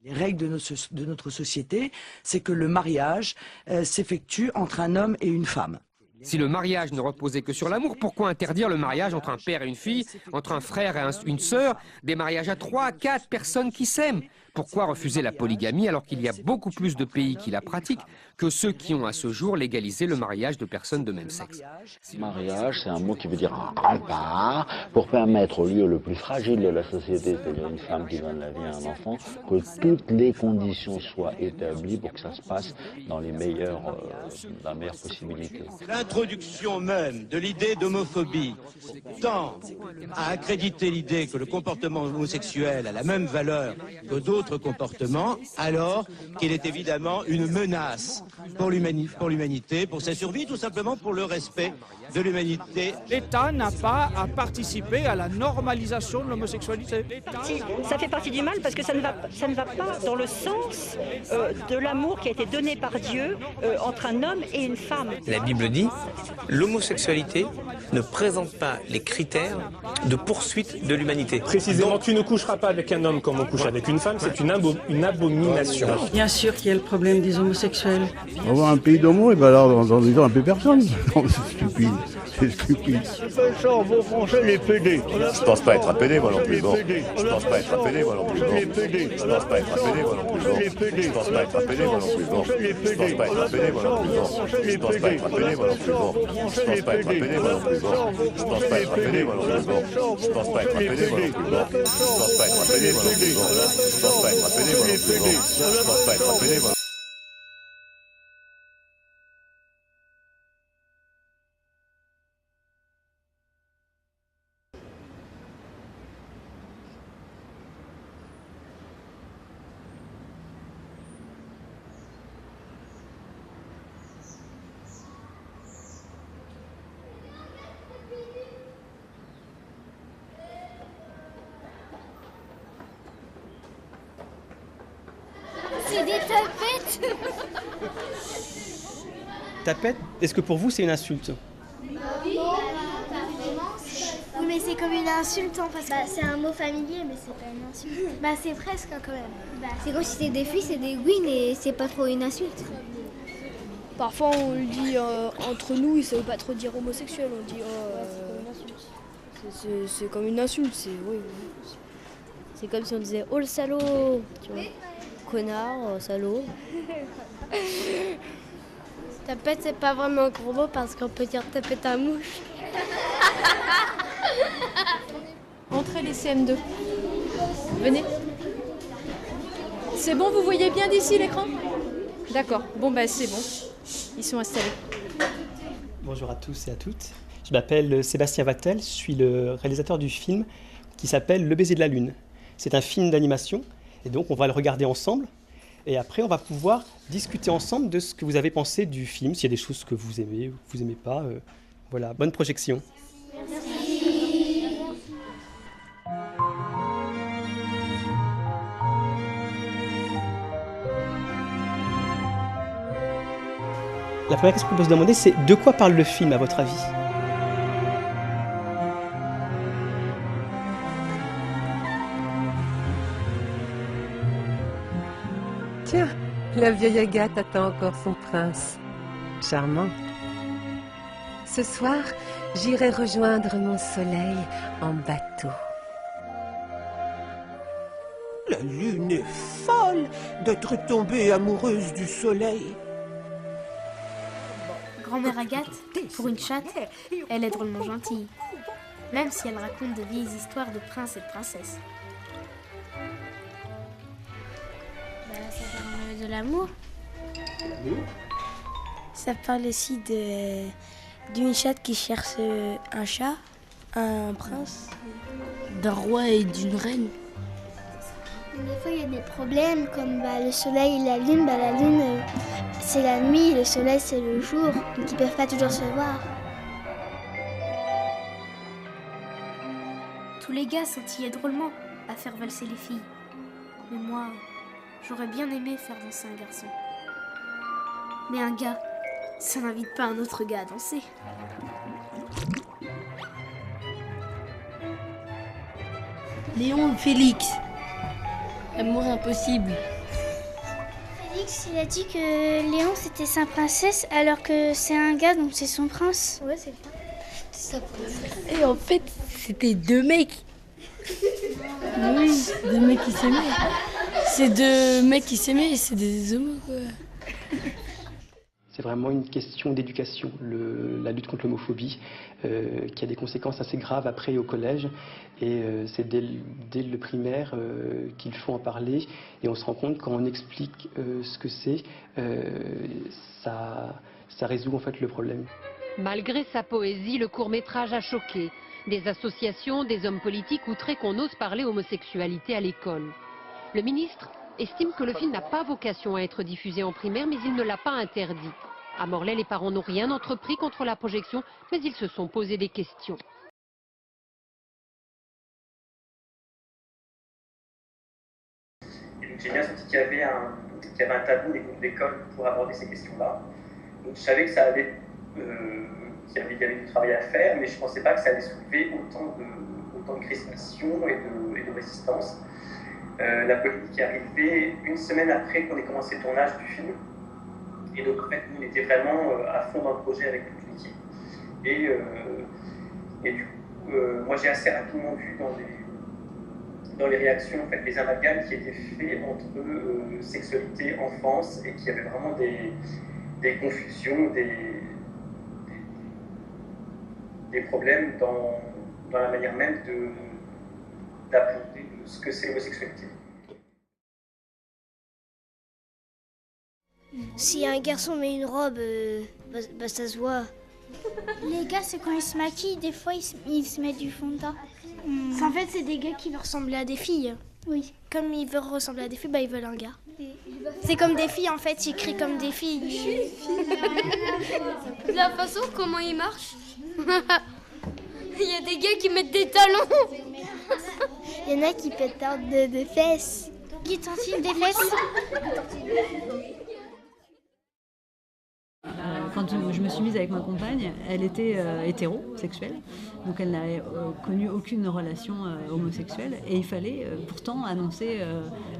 Les règles de notre société, c'est que le mariage s'effectue entre un homme et une femme. Si le mariage ne reposait que sur l'amour, pourquoi interdire le mariage entre un père et une fille, entre un frère et une sœur, des mariages à 3, 4 personnes qui s'aiment? Pourquoi refuser la polygamie alors qu'il y a beaucoup plus de pays qui la pratiquent que ceux qui ont à ce jour légalisé le mariage de personnes de même sexe? Mariage, c'est un mot qui veut dire un rempart pour permettre au lieu le plus fragile de la société, c'est-à-dire une femme qui donne la vie à un enfant, que toutes les conditions soient établies pour que ça se passe dans la meilleure possibilité. L'introduction même de l'idée d'homophobie tend à accréditer l'idée que le comportement homosexuel a la même valeur que d'autres comportements, alors qu'il est évidemment une menace pour l'humanité, pour sa survie, tout simplement pour le respect de l'humanité. L'État n'a pas à participer à la normalisation de l'homosexualité. Si, ça fait partie du mal parce que ça ne va pas dans le sens de l'amour qui a été donné par Dieu entre un homme et une femme. La Bible dit, l'homosexualité ne présente pas les critères de poursuite de l'humanité. Précisément, tu ne coucheras pas avec un homme comme on couche avec une femme, c'est une abomination. Bien sûr qu'il y a le problème des homosexuels. On va avoir un pays d'homo, et ben alors, dans 10 ans, un peu personne. C'est stupide. C'est stupide. Les PD. Je pense pas être un PD, moi non plus. Bon. Je pense pas être un PD, moi non plus. Bon. Je pense pas être un PD, moi non plus. Bon. Je pense pas être un PD, moi non plus. Bon. Je pense pas être un PD, moi non plus. Bon. Je pense pas être un PD, moi non plus. Bon. Je pense pas être un PD, moi non plus. Bon. Je pense pas être un PD, moi non plus. Bon. Je pense pas être un PD, moi non plus. Bon. Je pense pas être un PD, moi non plus. Bon. Je pense pas être un PD, moi non plus. Bon. Je pense pas être un PD, moi. C'est des tapettes. Tapette, est-ce que pour vous c'est une insulte? Oui, mais c'est comme une insulte, hein, parce que c'est un mot familier, mais c'est pas une insulte. C'est presque quand même. C'est comme si c'était des filles, c'est des oui, mais c'est pas trop une insulte. Parfois on le dit entre nous, ça veut pas trop dire homosexuel, on dit c'est comme une insulte, c'est oui. C'est comme si on disait oh le salaud, tu vois. Connard, salaud. Tapette, c'est pas vraiment un gros mot parce qu'on peut dire tapette à mouche. Entrez les CM2. Venez. C'est bon, vous voyez bien d'ici l'écran? D'accord, bon c'est bon. Ils sont installés. Bonjour à tous et à toutes. Je m'appelle Sébastien Vattel, je suis le réalisateur du film qui s'appelle Le baiser de la lune. C'est un film d'animation et donc on va le regarder ensemble et après on va pouvoir discuter ensemble de ce que vous avez pensé du film, s'il y a des choses que vous aimez ou que vous n'aimez pas. Voilà, bonne projection. La première question qu'on peut se demander, c'est de quoi parle le film à votre avis? Tiens, la vieille Agathe attend encore son prince. Charmant. Ce soir, j'irai rejoindre mon soleil en bateau. La lune est folle d'être tombée amoureuse du soleil. Grand-mère Agathe, pour une chatte, elle est drôlement gentille. Même si elle raconte de vieilles histoires de princes et de princesses. Ça parle de l'amour. Ça parle aussi d'une chatte qui cherche un chat, un prince, d'un roi et d'une reine. Des fois, il y a des problèmes comme le soleil et la lune. La lune, c'est la nuit, le soleil, c'est le jour. Donc, ils ne peuvent pas toujours se voir. Tous les gars s'entillaient drôlement à faire valser les filles. Mais moi, j'aurais bien aimé faire danser un garçon. Mais un gars, ça n'invite pas un autre gars à danser. Léon Félix. Amour impossible. Félix, il a dit que Léon c'était sa princesse alors que c'est un gars donc c'est son prince. Ouais, c'est sa princesse. Et en fait, c'était deux mecs. Oui, deux mecs qui s'aimaient. C'est deux mecs qui s'aimaient et c'est des homos, quoi. C'est vraiment une question d'éducation, la lutte contre l'homophobie, qui a des conséquences assez graves après au collège. Et c'est dès le primaire qu'il faut en parler. Et on se rend compte quand on explique ce que c'est, ça résout en fait le problème. Malgré sa poésie, le court-métrage a choqué. Des associations, des hommes politiques outrés qu'on ose parler homosexualité à l'école. Le ministre estime que le film n'a pas vocation à être diffusé en primaire, mais il ne l'a pas interdit. À Morlaix, les parents n'ont rien entrepris contre la projection, mais ils se sont posé des questions. Et donc j'ai bien senti qu'il y avait un tabou au niveau de l'école pour aborder ces questions-là. Donc je savais que ça allait, qu'il y avait du travail à faire, mais je ne pensais pas que ça allait soulever autant de crispation et de résistance. La politique est arrivée une semaine après qu'on ait commencé le tournage du film. Et donc en fait, nous, on était vraiment à fond dans le projet avec toute l'équipe. Et du coup, moi j'ai assez rapidement vu dans les réactions en fait, les amalgames qui étaient faits entre sexualité, enfance, et qu'il y avait vraiment des confusions, des problèmes dans la manière même d'aborder ce que c'est l'homosexualité. Si un garçon met une robe, ça se voit. Les gars, c'est quand ils se maquillent, des fois ils se mettent du fond de teint. En fait, c'est des gars qui veulent ressembler à des filles. Oui. Comme ils veulent ressembler à des filles, ils veulent un gars. C'est comme des filles, en fait, ils crient comme des filles. La façon comment ils marchent. Il y a des gars qui mettent des talons. Il y en a qui pètent de fesses. Qui tortillent des fesses. Quand je me suis mise avec ma compagne, elle était hétérosexuelle, donc elle n'avait connu aucune relation homosexuelle, et il fallait pourtant annoncer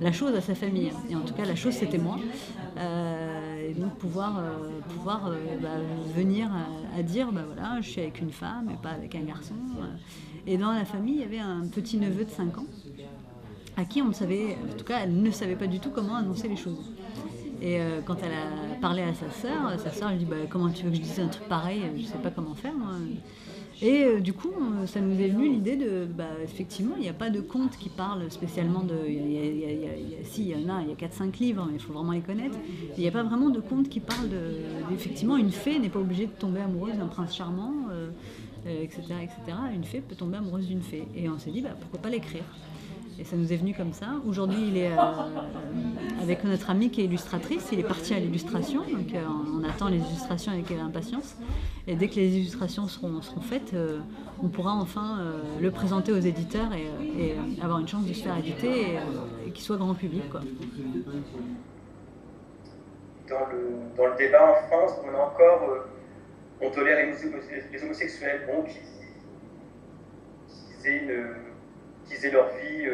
la chose à sa famille. Et en tout cas, la chose, c'était moi. Et donc pouvoir venir à dire, voilà, je suis avec une femme et pas avec un garçon. Et dans la famille, il y avait un petit neveu de 5 ans, à qui on ne savait, en tout cas, elle ne savait pas du tout comment annoncer les choses. Et quand elle a parlé à sa sœur lui dit comment tu veux que je dise un truc pareil, je ne sais pas comment faire moi. Et du coup, ça nous est venu l'idée de, effectivement, il n'y a pas de conte qui parle spécialement de... Si, il y en a, il y a 4-5 livres, mais il faut vraiment les connaître. Il n'y a pas vraiment de conte qui parle effectivement, une fée n'est pas obligée de tomber amoureuse d'un prince charmant, etc., etc. Une fée peut tomber amoureuse d'une fée. Et on s'est dit, pourquoi pas l'écrire ? Et ça nous est venu comme ça. Aujourd'hui, il est avec notre amie qui est illustratrice. Il est parti à l'illustration. Donc, on attend les illustrations avec impatience. Et dès que les illustrations seront faites, on pourra enfin le présenter aux éditeurs et avoir une chance de se faire éditer et qu'il soit grand public, quoi. Dans le débat en France, on a encore... on tolère les homosexuels, qu'ils aient leur vie,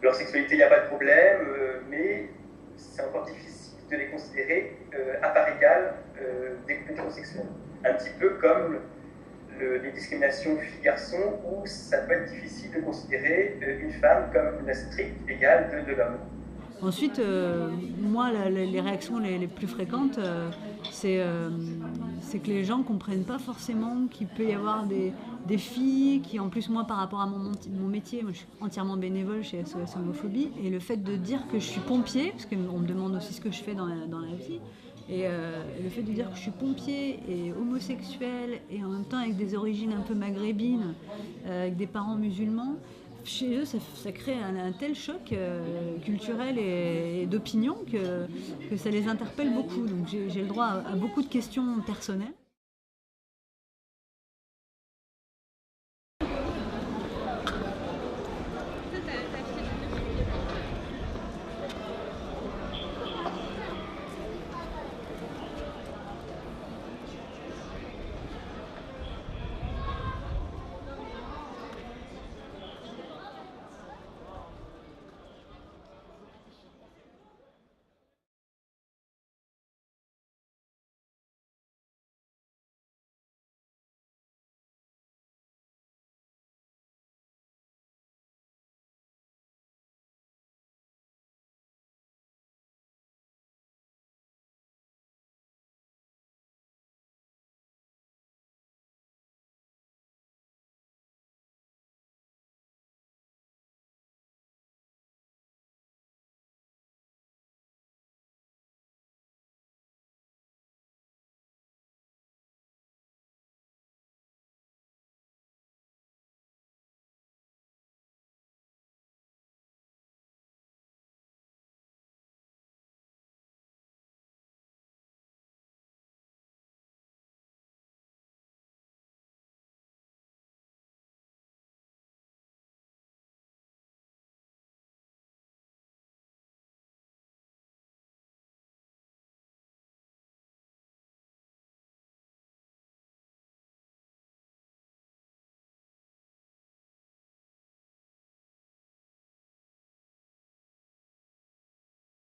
leur sexualité, il n'y a pas de problème, mais c'est encore difficile de les considérer à part égale des couples hétérosexuels. Un petit peu comme les discriminations filles-garçons, où ça peut être difficile de considérer une femme comme la stricte égale de l'homme. Ensuite, moi, les réactions les plus fréquentes, c'est que les gens ne comprennent pas forcément qu'il peut y avoir des filles qui, en plus, moi, par rapport à mon métier, moi, je suis entièrement bénévole chez SOS Homophobie, et le fait de dire que je suis pompier, parce qu'on me demande aussi ce que je fais dans la vie, et le fait de dire que je suis pompier et homosexuel, et en même temps avec des origines un peu maghrébines, avec des parents musulmans, chez eux, ça crée un tel choc culturel et d'opinion que ça les interpelle beaucoup. Donc j'ai le droit à beaucoup de questions personnelles.